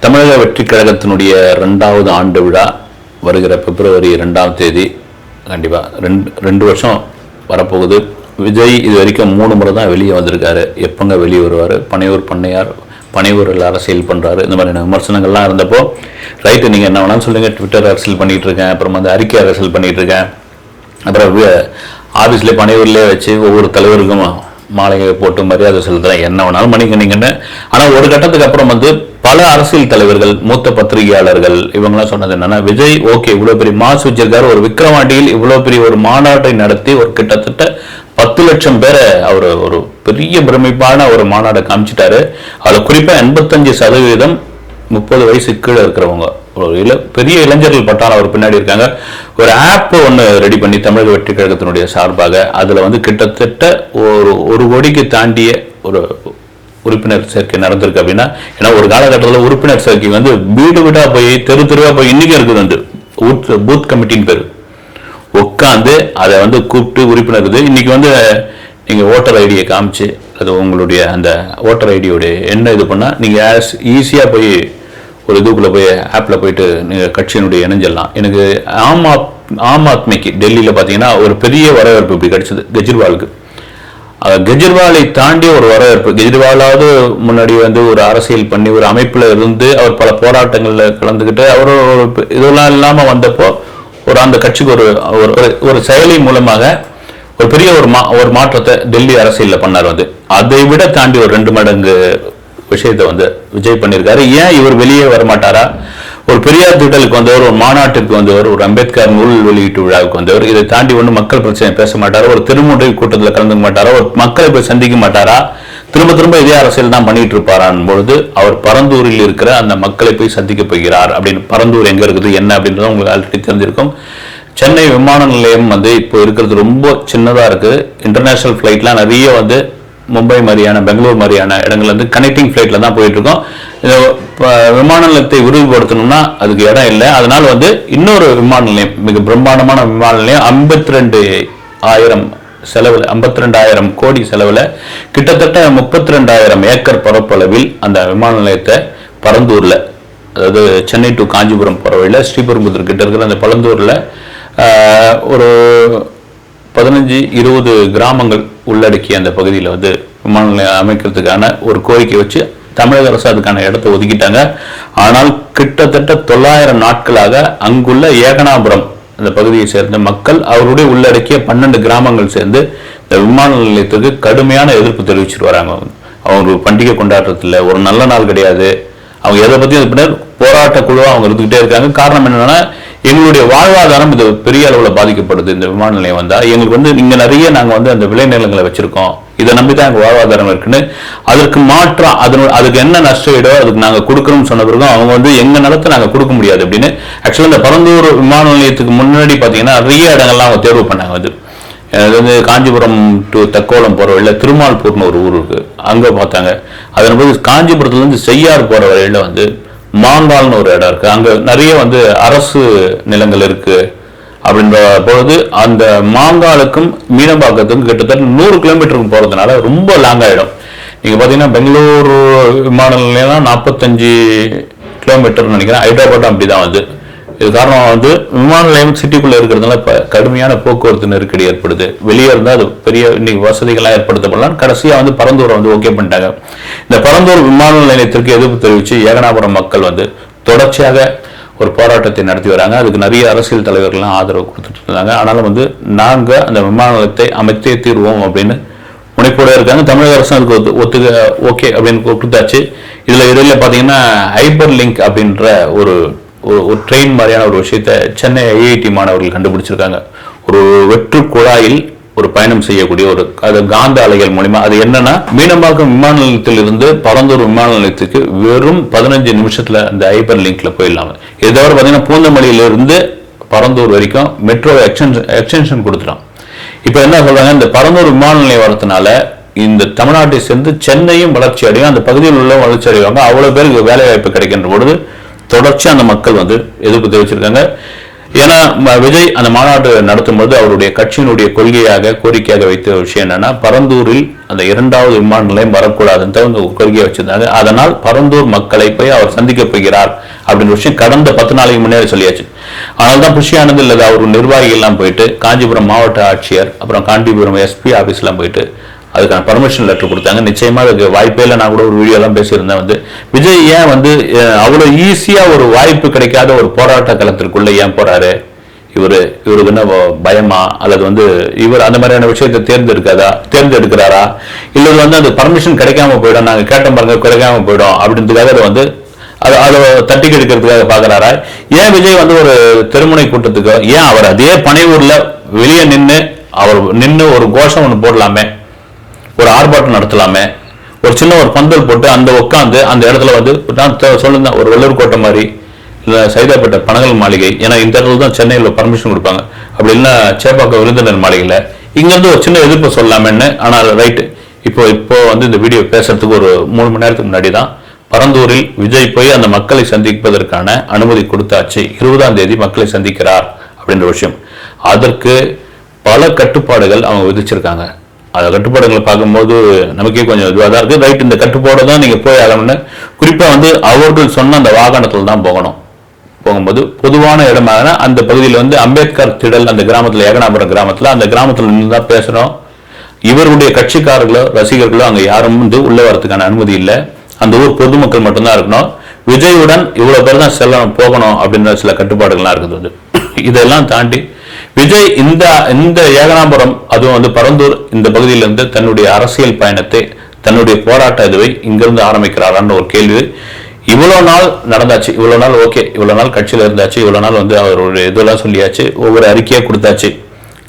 தமிழக வெற்றிக் கழகத்தினுடைய 2வது ஆண்டு விழா வருகிற பிப்ரவரி 2ஆம் தேதி கண்டிப்பாக ரெண்டு வருஷம் வரப்போகுது. விஜய் இது வரைக்கும் 3 முறை தான் வெளியே வந்திருக்காரு. எப்பங்க வெளியே வருவார்? பனையூரில் அரசியல் பண்ணுறாரு. இந்த மாதிரியான விமர்சனங்கள்லாம் இருந்தப்போ ரைட்டு, நீங்கள் என்ன வேணாலும் சொல்லுங்கள், ட்விட்டர் அரசியல் பண்ணிகிட்டு இருக்கேன், அப்புறம் வந்து அறிக்கை அரசியல் பண்ணிகிட்டு இருக்கேன், அப்புறம் ஆஃபீஸ்லேயே பனையூர்லேயே வச்சு ஒவ்வொரு தலைவருக்கும் மாலையை போட்டு மரியாதை செலுத்துறேன், என்ன வேணாலும் பண்ணிக்கிட்டீங்கன்னு. ஆனால் ஒரு கட்டத்துக்கு அப்புறம் வந்து பல அரசியல் தலைவர்கள், மூத்த பத்திரிகையாளர்கள் இவங்கெல்லாம் சொன்னது என்னன்னா, விஜய் ஓகே இவ்வளோ பெரிய மாசு வச்சிருக்காரு, ஒரு விக்ரவாண்டியில் இவ்வளோ பெரிய ஒரு மாநாட்டை நடத்தி ஒரு கிட்டத்தட்ட 10 லட்சம் பேரை அவர் ஒரு பெரிய பிரமிப்பான ஒரு மாநாட்டை காமிச்சிட்டாரு. அதில் குறிப்பாக 85% 30 வயசுக்கு கீழே இருக்கிறவங்க, ஒரு பெரிய இளைஞர்கள் பட்டாளம் அவர் பின்னாடி இருக்காங்க. ஒரு ஆப் ஒன்று ரெடி பண்ணி தமிழக வெற்றி கழகத்தினுடைய சார்பாக அதில் வந்து கிட்டத்தட்ட ஒரு கோடிக்கு தாண்டிய ஒரு உறுப்பினர் சேர்க்கை நடந்திருக்கு. அப்படின்னா ஏன்னா ஒரு காலகட்டத்தில் உறுப்பினர் சேர்க்கை வந்து வீடு வீடாக போய் தெருவாக போய் இன்னைக்கு இருக்குது வந்து பூத் கமிட்டின்னு பேர் உட்காந்து அதை வந்து கூப்பிட்டு உறுப்பினர் இது. இன்னைக்கு வந்து நீங்கள் ஓட்டர் ஐடியை காமிச்சு அது உங்களுடைய அந்த ஓட்டர் ஐடியோடைய என்ன இது பண்ணால் நீங்கள் ஈஸியாக போய் ஒரு இதுக்குள்ளே போய் ஆப்பில் போயிட்டு நீங்கள் கட்சியினுடைய இணைஞ்சிடலாம். எனக்கு ஆம் ஆத்மிக்கு டெல்லியில் பார்த்தீங்கன்னா ஒரு பெரிய வரவேற்பு இப்படி கிடைச்சது. கெஜ்ரிவாலை தாண்டி ஒரு வரவேற்பு. கெஜ்ரிவாலாவது முன்னாடி வந்து ஒரு அரசியல் பண்ணி ஒரு அமைப்பில் இருந்து அவர் பல போராட்டங்களில் கலந்துக்கிட்டு அவர் இதெல்லாம் இல்லாமல் வந்தப்போ ஒரு அந்த கட்சிக்கு ஒரு செயலி மூலமாக ஒரு பெரிய ஒரு மாற்றத்தை டெல்லி அரசியலில் பண்ணார். வந்து அதை விட தாண்டி ஒரு 2 மடங்கு விஷயத்தை வந்து விஜய் பண்ணியிருக்காரு. ஏன் இவர் வெளியே வரமாட்டாரா? ஒரு பெரியார் திட்டலுக்கு வந்தவர், ஒரு மாநாட்டிற்கு வந்தவர், ஒரு அம்பேத்கர் நூல் வெளியீட்டு விழாவுக்கு வந்தவர். இதை தாண்டி ஒன்றும் மக்கள் பிரச்சனை பேச மாட்டாரா? ஒரு திருமுறை கூட்டத்தில் கலந்துக்க மாட்டாரா? ஒரு மக்களை போய் சந்திக்க மாட்டாரா? திரும்ப இதே அரசியல் தான் பண்ணிட்டு இருப்பாரான் பொழுது அவர் பரந்தூரில் இருக்கிற அந்த மக்களை போய் சந்திக்க போகிறார். அப்படின்னு பரந்தூர் எங்க இருக்குது என்ன அப்படின்றத உங்களுக்கு ஆல்ரெடி தெரிஞ்சிருக்கும். சென்னை விமான நிலையம் வந்து இப்போ இருக்கிறது ரொம்ப சின்னதாக இருக்குது. இன்டர்நேஷனல் ஃப்ளைட்லாம் நிறைய வந்து மும்பை மாதிரியான பெங்களூர் மாதிரியான இடங்கள்ல இருந்து கனெக்டிங் ஃப்ளைட்ல தான் போயிட்டு இருக்கோம். விமான நிலையத்தை விரிவுபடுத்தணும்னா அதுக்கு இடம் இல்லை. அதனால வந்து இன்னொரு விமான நிலையம், மிக பிரம்மாண்டமான விமான நிலையம் 52,000 கோடி செலவில் கிட்டத்தட்ட 32,000 ஏக்கர் பரப்பளவில் அந்த விமான நிலையத்தை பரந்தூர்ல, அதாவது சென்னை டு காஞ்சிபுரம் போற வழியில் ஸ்ரீபெரும்புதூர் கிட்ட இருக்கிற அந்த பரந்தூர்ல ஒரு 15-20 கிராமங்கள் உள்ளடக்கிய அந்த பகுதியில் வந்து விமான நிலையம் அமைக்கிறதுக்கான ஒரு கோரிக்கை வச்சு தமிழக அரசு அதுக்கான இடத்தை ஒதுக்கிட்டாங்க. ஆனால் கிட்டத்தட்ட 900 நாட்களாக அங்குள்ள ஏகனாபுரம் அந்த பகுதியை சேர்ந்த மக்கள் அவருடைய உள்ளடக்கிய 12 கிராமங்கள் சேர்ந்து இந்த விமான நிலையத்துக்கு கடுமையான எதிர்ப்பு தெரிவிச்சுட்டு வராங்க. அவங்க பண்டிகை கொண்டாடுறதுல ஒரு நல்ல நாள் கிடையாது. அவங்க எதை பற்றியும் போராட்ட குழுவாக அவங்க இருந்துகிட்டே இருக்காங்க. காரணம் என்னன்னா, எங்களுடைய வாழ்வாதாரம் இது பெரிய அளவில் பாதிக்கப்படுது. இந்த விமான நிலையம் வந்தால் எங்களுக்கு வந்து இங்கே நிறைய நாங்கள் வந்து அந்த விளைநிலங்களை வச்சிருக்கோம், இதை நம்பி தான் எங்கள் வாழ்வாதாரம் இருக்குன்னு. அதற்கு மாற்றம் அதுக்கு என்ன நஷ்டஈடோ அதுக்கு நாங்கள் கொடுக்கணும்னு சொன்ன பிறகு அவங்க வந்து எங்கள் நிலத்தை நாங்கள் கொடுக்க முடியாது அப்படின்னு. ஆக்சுவலாக இந்த பரந்தூர் விமான நிலையத்துக்கு முன்னாடி பார்த்தீங்கன்னா நிறைய இடங்கள்லாம் அவங்க தேர்வு பண்ணாங்க. அது வந்து காஞ்சிபுரம் டு தக்கோலம் போகிற வழியில் திருமால்பூர்னு ஒரு ஊர் இருக்குது, அங்கே பார்த்தாங்க. அதன் போது காஞ்சிபுரத்துலேருந்து செய்யார் போகிற வழியில் வந்து மாங்கால்னு ஒரு இடம் இருக்குது, அங்கே நிறைய வந்து அரசு நிலங்கள் இருக்குது. அப்படின்ற பொழுது அந்த மாங்காலுக்கும் மீனம்பாக்கத்துக்கும் கிட்டத்தட்ட 100 கிலோமீட்டருக்கு போகிறதுனால ரொம்ப லாங் ஆகிடும். நீங்கள் பார்த்தீங்கன்னா பெங்களூர் விமான நிலையம் 45 கிலோமீட்டர்னு நினைக்கிறேன். ஹைதராபாடும் அப்படி தான் வந்து. இது காரணம் வந்து விமான நிலையம் சிட்டிக்குள்ளே இருக்கிறதுனால இப்போ கடுமையான போக்குவரத்து நெருக்கடி ஏற்படுது. வெளியே இருந்தால் அது பெரிய இன்னைக்கு வசதிகள்லாம் ஏற்படுத்தப்படலாம். கடைசியாக வந்து பரந்தூரை வந்து ஓகே பண்ணிட்டாங்க. இந்த பரந்தூர் விமான நிலையத்திற்கு எதிர்ப்பு தெரிவித்து ஏகனாபுரம் மக்கள் வந்து தொடர்ச்சியாக ஒரு போராட்டத்தை நடத்தி வராங்க. அதுக்கு நிறைய அரசியல் தலைவர்கள்லாம் ஆதரவு கொடுத்துட்டு இருந்தாங்க. ஆனாலும் வந்து நாங்கள் அந்த விமான நிலையத்தை அமைத்தே தீர்வோம் அப்படின்னு முனைப்போட இருக்காங்க. தமிழக அரசு அதுக்கு ஒத்துக்க ஓகே அப்படின்னு கொடுத்தாச்சு. இதில் பார்த்தீங்கன்னா ஹைப்பர் லிங்க் அப்படின்ற ஒரு ட்ரெயின் மாதிரியான ஒரு விஷயத்தை சென்னை ஐஐடி மாணவர்கள் கண்டுபிடிச்சிருக்காங்க. ஒரு வெற்று குழாயில் ஒரு பயணம் செய்யக்கூடிய அது காந்த அலைகள் மூலியமா. அது என்னன்னா, மீனம்பாக்கம் விமான நிலையத்தில் இருந்து பரந்தூர் விமான நிலையத்துக்கு வெறும் 15 நிமிஷத்துல அந்த ஹைப்பர் லிங்க்ல போயிடலாம். இதை தவிர பார்த்தீங்கன்னா பூந்தமல்லியிலிருந்து பரந்தூர் வரைக்கும் மெட்ரோ எக்ஸ்டென்ஷன் கொடுத்துட்டோம். இப்போ என்ன சொல்றாங்க, இந்த பரந்தூர் விமான நிலையம் வரதுனால இந்த தமிழ்நாட்டை சேர்ந்து சென்னையும் வளர்ச்சி அடையும், அந்த பகுதியில் உள்ள வளர்ச்சி அடைவாங்க. அவ்வளவு பேருக்கு வேலை வாய்ப்பு கிடைக்கின்ற பொழுது தொடர்ச்சியாக அந்த மக்கள் வந்து எதிர்ப்பு தெரிவிச்சிருக்காங்க. ஏன்னா விஜய் அந்த மாநாடு நடத்தும் போது அவருடைய கட்சியினுடைய கொள்கையாக கோரிக்கையாக வைத்த விஷயம் என்னன்னா, பரந்தூரில் அந்த 2வது விமான நிலையம் வரக்கூடாதுன்னு ஒரு கோரிக்கையை வச்சிருந்தாங்க. அதனால் பரந்தூர் மக்களை போய் அவர் சந்திக்க போகிறார் அப்படின்ற விஷயம் கடந்த 10 நாளைக்கு முன்னே சொல்லியாச்சு. ஆனால் தான் புஷி ஆனந்த் இல்லது அவர் நிர்வாகிகள் எல்லாம் போயிட்டு காஞ்சிபுரம் மாவட்ட ஆட்சியர் அப்புறம் காஞ்சிபுரம் SP ஆபீஸ் எல்லாம் போயிட்டு அதுக்கான பர்மிஷன் லெட்டர் கொடுத்தாங்க. நிச்சயமா அதுக்கு வாய்ப்பே இல்லை. நான் கூட ஒரு வீடியோ எல்லாம் பேசியிருந்தேன். விஜய் ஏன் அவ்வளவு ஈஸியா ஒரு வாய்ப்பு கிடைக்காத ஒரு போராட்ட களத்திற்குள்ள ஏன் போறாரு? இவருக்கு என்ன பயமா, அல்லது இவர் அந்த மாதிரியான விஷயத்தை தேர்ந்தெடுக்கிறாரா, இல்லது அந்த பர்மிஷன் கிடைக்காம போயிடும், நாங்க கேட்ட பாருங்க கிடைக்காம போயிடும் அப்படின்றதுக்காக அதை தட்டி கெடுக்கிறதுக்காக பாக்குறாரா? ஏன் விஜய் ஒரு திருமுனை கூட்டத்துக்கு ஏன் அவர் அதே பனையூர்ல வெளியே நின்று ஒரு கோஷம் ஒன்று போடலாமே, ஒரு ஆர்ப்பாட்டம் நடத்தலாமே, ஒரு சின்ன ஒரு பந்தல் போட்டு உட்காந்து அந்த இடத்துல நான் சொல்லுங்க ஒரு வெள்ளூர் கோட்டை மாதிரி இல்லை சைதாப்பேட்டை பனகல் மாளிகை, ஏன்னா இந்த இடத்துல தான் சென்னையில் பர்மிஷன் கொடுப்பாங்க, அப்படி இல்லைன்னா சேப்பாக்கம் விருந்தினர் மாளிகையில் இங்கேருந்து ஒரு சின்ன எதிர்ப்பு சொல்லலாமேன்னு. ஆனால் ரைட்டு இப்போ இந்த வீடியோ பேசுறதுக்கு ஒரு 3 மணி நேரத்துக்கு முன்னாடி தான் பரந்தூரில் விஜய் போய் அந்த மக்களை சந்திப்பதற்கான அனுமதி கொடுத்தாச்சு. 20ஆம் தேதி மக்களை சந்திக்கிறார் அப்படின்ற விஷயம். அதற்கு பல கட்டுப்பாடுகள் அவங்க விதிச்சிருக்காங்க. அந்த கட்டுப்பாடுகளை பார்க்கும்போது நமக்கே கொஞ்சம் இதுவாக தான் இருக்கு. ரைட், இந்த கட்டுப்பாடு தான் நீங்க போய் ஆகணும்னு குறிப்பா அவர்கள் சொன்ன அந்த வாகனத்தில் தான் போகும்போது பொதுவான இடமான அந்த பகுதியில் அம்பேத்கர் திடல் அந்த கிராமத்தில் ஏகனாபுரம் கிராமத்தில் அந்த கிராமத்தில் நின்று தான் பேசுறோம். இவருடைய கட்சிக்காரர்களோ ரசிகர்களோ அங்க யாரும் உள்ள வரதுக்கான அனுமதி இல்லை. அந்த ஊர் பொதுமக்கள் மட்டும்தான் இருக்கணும். விஜயுடன் இவ்வளவு பேர் தான் போகணும் அப்படின்ற சில கட்டுப்பாடுகள்லாம் இருக்குது. இதெல்லாம் தாண்டி விஜய் இந்த ஏகனாபுரம் அதுவும் பரந்தூர் இந்த பகுதியிலிருந்து தன்னுடைய அரசியல் பயணத்தை தன்னுடைய போராட்ட இதுவை இங்கிருந்து ஆரம்பிக்கிறாரான்ற ஒரு கேள்வி. இவ்வளவு நாள் நடந்தாச்சு, இவ்வளவு நாள் ஓகே, இவ்வளவு நாள் கட்சியில இருந்தாச்சு, இவ்வளவு நாள் அவருடைய இதெல்லாம் சொல்லியாச்சு, ஒவ்வொரு அறிக்கையை கொடுத்தாச்சு.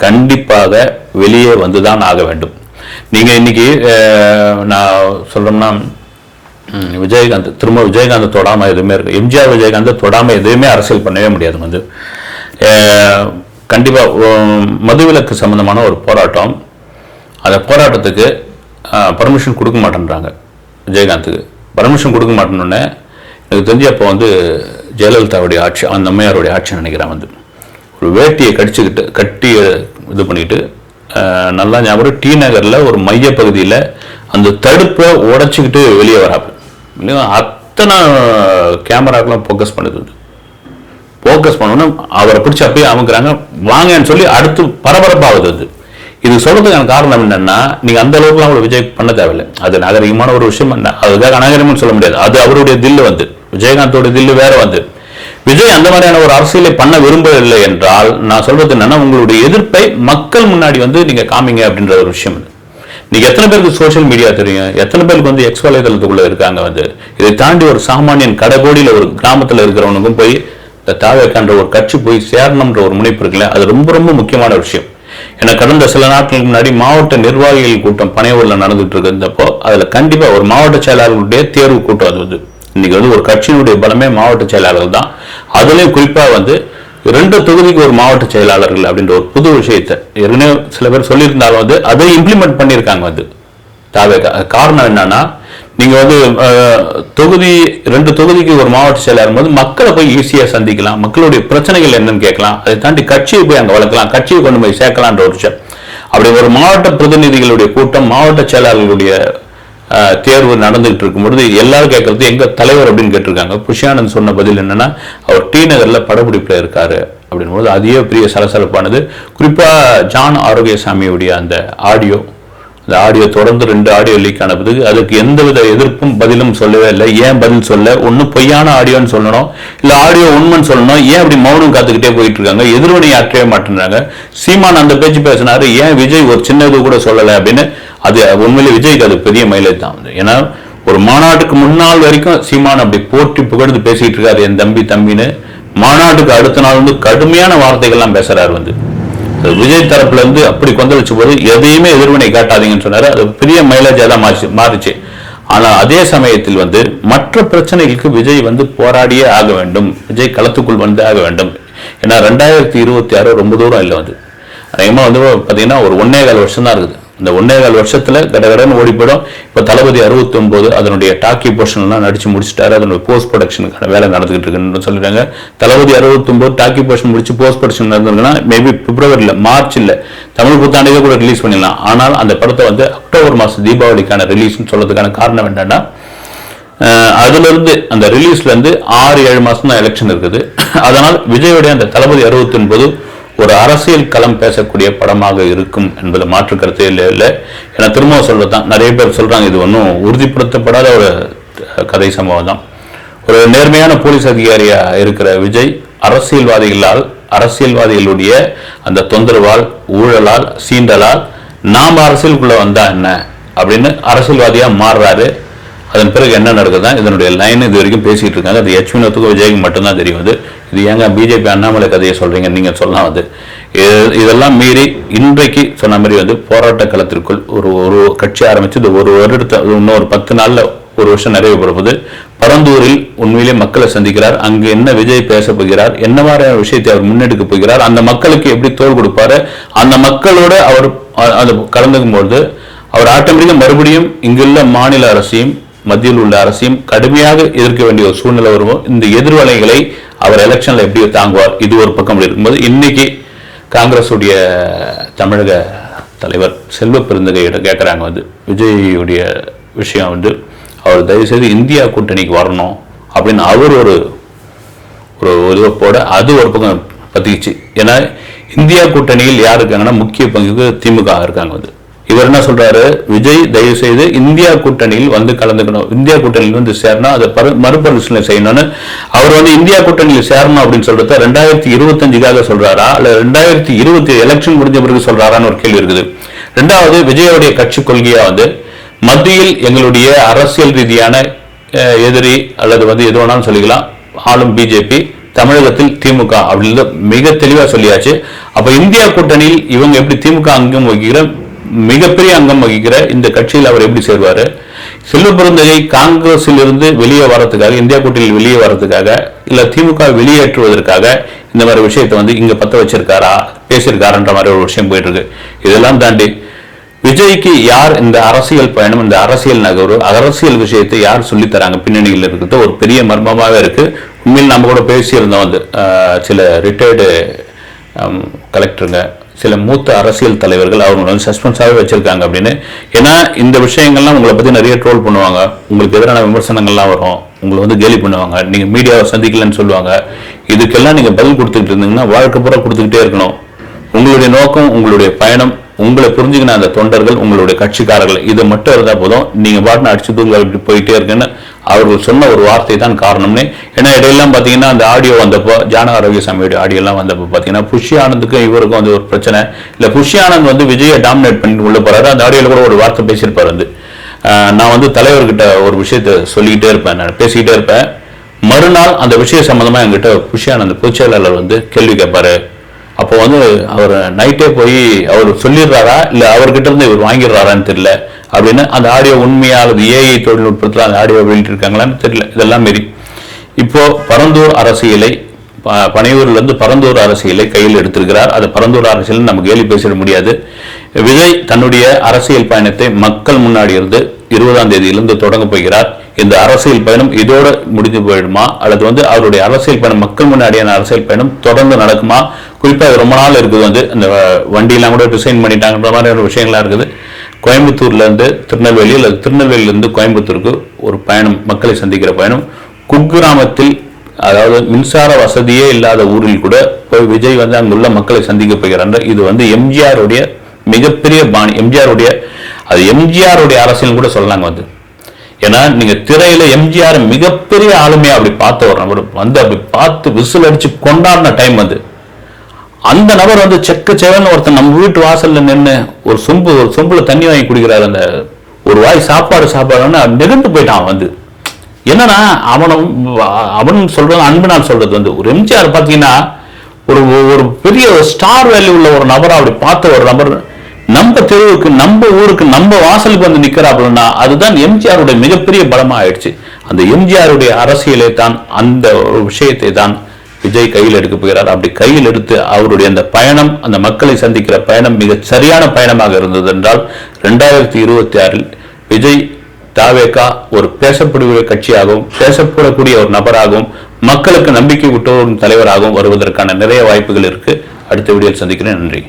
கண்டிப்பாக வெளியே வந்துதான் ஆக வேண்டும். நீங்க இன்னைக்கு நான் சொல்றோம்னா விஜயகாந்த் திரும்ப விஜயகாந்த் தொடாம எதுவுமே இருக்கு, எம்ஜிஆர் விஜயகாந்த் தொடாம எதுவுமே அரசியல் பண்ணவே முடியாது. கண்டிப்பா மதுவிலக்கு சம்பந்தமான ஒரு போராட்டம், அந்த போராட்டத்துக்கு பர்மிஷன் கொடுக்க மாட்டேன்றாங்க. விஜயகாந்துக்கு பர்மிஷன் கொடுக்க மாட்டேன்னு எனக்கு தெரிஞ்சு அப்போ ஜெயலலிதாவுடைய ஆட்சி, அந்த அம்மையாருடைய ஆட்சி நினைக்கிறேன். ஒரு வேட்டியை கட்டி இது பண்ணிட்டு நல்லா ஞாபகம் டி நகர்ல ஒரு மைய பகுதியில் அந்த தடுப்பை உடைச்சிக்கிட்டு வெளியே வராது. அத்தனை கேமராக்கெல்லாம் ஃபோக்கஸ் பண்ணுது. ஃபோக்கஸ் பண்ணணும் அவரை பிடிச்சி அப்பயே அமுக்குறாங்க, வாங்கன்னு சொல்லி அடுத்து பரபரப்பாகுது. இது சொல்றதுக்கான காரணம் என்னன்னா, நீங்க அந்த அளவுக்குலாம் ஒரு விஜய் பண்ண தேவையில்லை. அது நாகரிகமான ஒரு விஷயம், அதுக்காக அநாகரிகம்னு சொல்ல முடியாது. அது அவருடைய தில்லு விஜயகாந்தோட தில்லு வேற விஜய் அந்த மாதிரியான ஒரு அரசியலை பண்ண விரும்பவில்லை என்றால், நான் சொல்றது என்னன்னா, உங்களுடைய எதிர்ப்பை மக்கள் முன்னாடி நீங்க காமிங்க அப்படின்ற ஒரு விஷயம். நீங்க எத்தனை பேருக்கு சோசியல் மீடியா தெரியும், எத்தனை பேருக்கு எக்ஸ் வலைதளத்துக்குள்ள இருக்காங்க. இதை தாண்டி ஒரு சாமானியன் கடைகோடியில் ஒரு கிராமத்தில் இருக்கிறவனுக்கும் போய் இந்த தாவேக்கான்ற ஒரு கட்சி போய் சேரணும்ன்ற ஒரு முனைப்பு இருக்குல்ல, அது ரொம்ப ரொம்ப முக்கியமான விஷயம். ஏன்னா கடந்த சில நாட்களுக்கு முன்னாடி மாவட்ட நிர்வாகிகள் கூட்டம் பனையூர்ல நடந்துட்டு இருந்தப்போ அதுல கண்டிப்பா ஒரு மாவட்ட செயலாளர்களுடைய தேர்வு கூட்டம். அது இன்னைக்கு ஒரு கட்சியினுடைய பலமே மாவட்ட செயலாளர்கள் தான். அதுலயும் குறிப்பா 2 தொகுதிக்கு ஒரு மாவட்ட செயலாளர்கள் அப்படின்ற ஒரு புது விஷயத்தை ஏற்கனவே சில பேர் சொல்லியிருந்தாலும் அதை இம்ப்ளிமெண்ட் பண்ணியிருக்காங்க. காரணம் என்னன்னா, நீங்க 2 தொகுதிக்கு ஒரு மாவட்ட செயலாளர் போது மக்களை போய் ஈஸியா சந்திக்கலாம், மக்களுடைய பிரச்சனைகள் என்னன்னு கேட்கலாம், அதை தாண்டி கட்சியை போய் அங்க வளர்க்கலாம், கட்சியை கொண்டு போய் சேர்க்கலான்ற ஒரு விஷயம். அப்படி ஒரு மாவட்ட பிரதிநிதிகளுடைய கூட்டம், மாவட்ட செயலாளர்களுடைய தேர்வு நடந்துகிட்டு இருக்கும் பொழுது எல்லாரும் கேட்கறது எங்க தலைவர் அப்படின்னு கேட்டிருக்காங்க. புஷி ஆனந்த் சொன்ன பதில் என்னன்னா, அவர் டி நகர்ல படப்பிடிப்புல இருக்காரு அப்படின் போது அதே பெரிய சலசலப்பானது. குறிப்பா ஜான் ஆரோக்கியசாமியுடைய அந்த ஆடியோ தொடர்ந்து 2 ஆடியோ லீக் ஆனது. அதுக்கு எந்தவித எதிர்ப்பும் பதிலும் சொல்லவே இல்லை. ஏன் பதில் சொல்ல? ஒண்ணு பொய்யான ஆடியோன்னு சொல்லணும், இல்ல ஆடியோ உண்மைன்னு சொல்லணும். ஏன் அப்படி மௌனம் காத்துக்கிட்டே போயிட்டு இருக்காங்க, எதிர்வினை ஆற்றவே மாட்டேன்றாங்க. சீமான் அந்த பேச்சு பேசினாரு, ஏன் விஜய் ஒரு சின்னது கூட சொல்லலை அப்படின்னு. அது உண்மையிலே விஜய்க்கு அது பெரிய மைலேஜ் தான். ஏன்னா ஒரு மாநாட்டுக்கு முன்னாள் வரைக்கும் சீமான் அப்படி போட்டி புகழ்ந்து பேசிட்டு இருக்காரு, என் தம்பின்னு. மாநாட்டுக்கு அடுத்த நாள் கடுமையான வார்த்தைகள்லாம் பேசுறாரு. விஜய் தரப்புல அப்படி கொந்தளிச்ச போது எதையுமே எதிர்வினை காட்டாதீங்கன்னு சொன்னாரு. அது பெரிய மைலேஜா தான் மாறிச்சு. ஆனா அதே சமயத்தில் மற்ற பிரச்சனைகளுக்கு விஜய் போராடியே ஆக வேண்டும், விஜய் களத்துக்குள் ஆக வேண்டும். ஏன்னா 2026 ரொம்ப தூரம் இல்லை. அதிகமா பாத்தீங்கன்னா ஒரு 1.25 வருஷம் தான் இருக்குது. இந்த 1.25 வருஷத்துல கடகடன்னு ஓடி போயிடும். இப்போ தளபதி 69 அதனுடைய டாக்கி போர்ஷன்லாம் நடிச்சு முடிச்சுட்டாரு. அதனுடைய போஸ்ட் ப்ரொடக்ஷனுக்கான வேலை நடந்துகிட்டு இருக்குன்னு சொல்லிட்டாங்க. தளபதி 69 டாக்கி போர்ஷன் முடிச்சு போஸ்ட் ப்ரொடக்ஷன் நடந்திருக்குன்னா மேபி பிப்ரவரியில் மார்ச் இல்லை தமிழ் புத்தாண்டுக்கே கூட ரிலீஸ் பண்ணிடலாம். ஆனால் அந்த படத்தை வந்து அக்டோபர் மாதம் தீபாவளிக்கான ரிலீஸ்ன்னு சொல்றதுக்கான காரணம் என்னன்னா, அதுல இருந்து அந்த ரிலீஸ்ல இருந்து 6-7 மாசம் தான் எலெக்ஷன் இருக்குது. அதனால் விஜயோடைய அந்த தளபதி 69 ஒரு அரசியல் களம் பேசக்கூடிய படமாக இருக்கும் என்பது மாற்று கருத்தே இல்லை. ஏன்னா திரும்ப சொல்றதுதான் நிறைய பேர் சொல்றாங்க, இது ஒன்றும் உறுதிப்படுத்தப்படாத ஒரு கதை சம்பவம் தான். ஒரு நேர்மையான போலீஸ் அதிகாரியா இருக்கிற விஜய் அரசியல்வாதிகளுடைய அந்த தொந்தரவால், ஊழலால், சீண்டலால் நாம் அரசியலுக்குள்ள வந்தா என்ன அப்படின்னு அரசியல்வாதியா மாறுறாரு. அதன் பிறகு என்ன நடக்குதுதான் இதனுடைய லைன் இது வரைக்கும் பேசிட்டு இருக்காங்க. அது எச் வினோத்துக்கும் விஜய்க்கு மட்டும்தான் தெரியும். இது ஏங்க பிஜேபி அண்ணாமலை கதையை சொல்றீங்க நீங்க சொல்லலாம். இதெல்லாம் மீறி இன்றைக்கு சொன்ன மாதிரி வந்து போராட்ட களத்திற்குள் ஒரு கட்சி ஆரம்பிச்சு இது ஒரு வருடத்தை இன்னொரு 10 நாள்ல ஒரு வருஷம் நிறைவு பெறும்போது பரந்தூரில் உண்மையிலே மக்களை சந்திக்கிறார். அங்கு என்ன விஜய் பேச போகிறார், என்ன மாதிரியான விஷயத்தை அவர் முன்னெடுக்க போகிறார், அந்த மக்களுக்கு எப்படி தோல் கொடுப்பாரு, அந்த மக்களோட அவர் அதை கலந்துக்கும் பொழுது அவர் ஆட்டோமேட்டிக்கா மறுபடியும் இங்குள்ள மாநில அரசையும் மத்தியில் உள்ள அரசையும் கடுமையாக எதிர்க்க வேண்டிய ஒரு சூழ்நிலை வருவோம். இந்த எதிர்வலைகளை அவர் எலெக்ஷன்ல எப்படி தாங்குவார், இது ஒரு பக்கம் இருக்கும்போது இன்னைக்கு காங்கிரஸ் உடைய தமிழக தலைவர் செல்வ பெருந்தகையிடம் கேட்குறாங்க வந்து விஜயுடைய விஷயம் வந்து அவர் தயவுசெய்து இந்தியா கூட்டணிக்கு வரணும் அப்படின்னு அவர் ஒரு இதுவோட அது ஒரு பக்கம் பத்திச்சு. ஏன்னா இந்தியா கூட்டணியில் யார் இருக்காங்கன்னா முக்கிய பங்குக்கு திமுக இருக்காங்க வந்து. இவர் என்ன சொல்றாரு, விஜய் தயவு செய்து இந்தியா கூட்டணியில் வந்து கலந்துக்கணும், இந்தியா கூட்டணியில் வந்து சேரணும், அதை மறுபரிசீலனை செய்யணும்னு அவர் வந்து இந்தியா கூட்டணியில் சேரணும் அப்படின்னு சொல்றத 2025க்காக சொல்றாரா இல்ல 2020 எலெக்ஷன் முடிஞ்ச பிறகு சொல்றாரான்னு ஒரு கேள்வி இருக்குது. ரெண்டாவது, விஜயோடைய கட்சி கொள்கையா வந்து மத்தியில் எங்களுடைய அரசியல் ரீதியான எதிரி அல்லது வந்து எது வேணாலும் சொல்லிக்கலாம் ஆளும் பிஜேபி, தமிழகத்தில் திமுக அப்படின்னு மிக தெளிவா சொல்லியாச்சு. அப்ப இந்தியா கூட்டணியில் இவங்க எப்படி திமுக அங்கம் வகிக்கிற மிகப்பெரிய அங்கம் வகிக்கிற இந்த கட்சியில் அவர் எப்படி சேர்வாரு? செல்வ பெருந்தகை காங்கிரஸில் இருந்து வெளியே வரதுக்காக, இந்தியா கூட்டணியில் வெளியே வரதுக்காக இல்ல திமுக வெளியேற்றுவதற்காக இந்த மாதிரி விஷயத்தை வந்து இங்க பத்த வச்சிருக்காரா, பேசியிருக்காருன்ற மாதிரி ஒரு விஷயம் போயிட்டு இருக்கு. இதெல்லாம் தாண்டி விஜய்க்கு யார் இந்த அரசியல் பயணம், இந்த அரசியல் நகர்வு, அரசியல் விஷயத்தை யார் சொல்லித்தராங்க பின்னணியில் இருக்கிறது ஒரு பெரிய மர்மமாகவே இருக்கு. உண்மையில் நம்ம கூட பேசியிருந்தோம் வந்து சில ரிட்டையர்டு கலெக்டருங்க, சில மூத்த அரசியல் தலைவர்கள் அவங்க வந்து சஸ்பென்ஸாகவே வச்சிருக்காங்க அப்படின்னு. ஏன்னா இந்த விஷயங்கள்லாம் உங்களை பற்றி நிறைய ட்ரோல் பண்ணுவாங்க, உங்களுக்கு எதிரான விமர்சனங்கள்லாம் வரும், உங்களை வந்து கேலி பண்ணுவாங்க, நீங்கள் மீடியாவை சந்திக்கலன்னு சொல்லுவாங்க. இதுக்கெல்லாம் நீங்கள் பதில் கொடுத்துக்கிட்டு இருந்தீங்கன்னா வாழ்க்கை பூரா கொடுத்துக்கிட்டே இருக்கணும். உங்களுடைய நோக்கம், உங்களுடைய பயணம், உங்களை புரிஞ்சுக்கின அந்த தொண்டர்கள், உங்களுடைய கட்சிக்காரர்கள், இது மட்டும் இருந்தால் போதும், நீங்கள் பாட்டுன்னு அடிச்சு தூங்க இப்படி போயிட்டே இருக்குன்னு அவர்கள் சொன்ன ஒரு வார்த்தை தான் காரணம்னு. ஏன்னா இடையெல்லாம் பார்த்தீங்கன்னா அந்த ஆடியோ வந்தப்போ, ஜான ஆரோக்கியசாமியோட ஆடியோலாம் வந்தப்போ பார்த்தீங்கன்னா புஷி ஆனந்துக்கும் இவருக்கும் வந்து ஒரு பிரச்சனை இல்லை, புஷி ஆனந்த் வந்து விஜயை டாமினேட் பண்ணி உள்ள போறாரு. அந்த ஆடியோவில் கூட ஒரு வார்த்தை பேசியிருப்பார் வந்து, நான் வந்து தலைவர்கிட்ட ஒரு விஷயத்த சொல்லிக்கிட்டே இருப்பேன், நான் பேசிக்கிட்டே இருப்பேன், மறுநாள் அந்த விஷய சம்பந்தமா என்கிட்ட புஷி ஆனந்த் பொதுச்செயலாளர் வந்து கேள்வி கேட்பாரு. அப்போ வந்து அவர் நைட்டே போய் அவர் சொல்லிடுறாரா இல்லை அவர்கிட்ட இருந்து இவர் வாங்கிடுறாரான்னு தெரியல அப்படின்னு. அந்த ஆடியோ உண்மையா அல்லது ஏஐ தொழில்நுட்பத்தில் அந்த ஆடியோ வெளியிட்டிருக்காங்களான்னு தெரியல. இதெல்லாம் மாரி இப்போ பரந்தூர் அரசியலை, பனையூர்ல இருந்து பரந்தூர் அரசியலை கையில் எடுத்திருக்கிறார். அது பரந்தூர் அரசியல் நம்ம கேலி பேசிட முடியாது. விஜய் தன்னுடைய அரசியல் பயணத்தை மக்கள் முன்னாடி இருந்து 20ஆம் தேதியிலிருந்து தொடங்க போகிறார். இந்த அரசியல் பயணம் இதோட முடிஞ்சு போயிடுமா அல்லது வந்து அவருடைய அரசியல் பயணம், மக்கள் முன்னாடியான அரசியல் பயணம் தொடர்ந்து நடக்குமா? குறிப்பாக ரொம்ப நாள் இருக்குது வந்து அந்த வண்டியெல்லாம் கூட டிசைன் பண்ணிட்டாங்கன்ற மாதிரி விஷயங்கள்லாம் இருக்குது. கோயம்புத்தூர்ல இருந்து திருநெல்வேலி அல்லது திருநெல்வேலியிலிருந்து கோயம்புத்தூருக்கு ஒரு பயணம், மக்களை சந்திக்கிற பயணம். குக்கிராமத்தில், அதாவது மின்சார வசதியே இல்லாத ஊரில் கூட போய் விஜய் வந்து அங்குள்ள மக்களை சந்திக்க போகிறார். இது வந்து எம்ஜிஆருடைய மிகப்பெரிய பாணி, எம்ஜிஆருடைய அரசியல் கூட சொல்லலாங்க வந்து. ஏன்னா நீங்க திரையில எம்ஜிஆர் மிகப்பெரிய ஆளுமையா அப்படி பார்த்த ஒரு நபர் வந்து அப்படி பார்த்து விசில் அடிச்சு கொண்டாடின டைம் வந்து அந்த நபர் வந்து செக்க செவன்னு ஒருத்தன் நம்ம வீட்டு வாசல்ல நின்று ஒரு சொம்புல தண்ணி வாங்கி குடிக்கிறாரு, அந்த ஒரு வாய் சாப்பாடுன்னு நெருண்டு போயிட்டான் வந்து. என்னன்னா அவன் சொல்றது, அன்புனால் சொல்றது வந்து ஒரு எம்ஜிஆர் பாத்தீங்கன்னா ஒரு பெரிய ஸ்டார் வேல்யூ உள்ள ஒரு நபரை அப்படி பார்த்த ஒரு நபர் நம்ம தெருவுக்கு, நம்ம ஊருக்கு, நம்ம வாசலுக்கு வந்து நிக்கிறாப்புலன்னா அதுதான் எம்ஜிஆருடைய மிகப்பெரிய பலமா ஆயிடுச்சு. அந்த எம்ஜிஆருடைய அரசியலை தான், அந்த விஷயத்தை தான் விஜய் கையில் எடுக்க போகிறார். அப்படி கையில் எடுத்து அவருடைய அந்த பயணம், அந்த மக்களை சந்திக்கிற பயணம் மிக சரியான பயணமாக இருந்தது என்றால் 2026 விஜய் தாவேகா ஒரு பேசப்படுகிற கட்சியாகவும் பேசப்படக்கூடிய ஒரு நபராகவும் மக்களுக்கு நம்பிக்கை விட்டு தலைவராகவும் வருவதற்கான நிறைய வாய்ப்புகள் இருக்கு. அடுத்த வீடியோவில் சந்திக்கிறேன். நன்றி.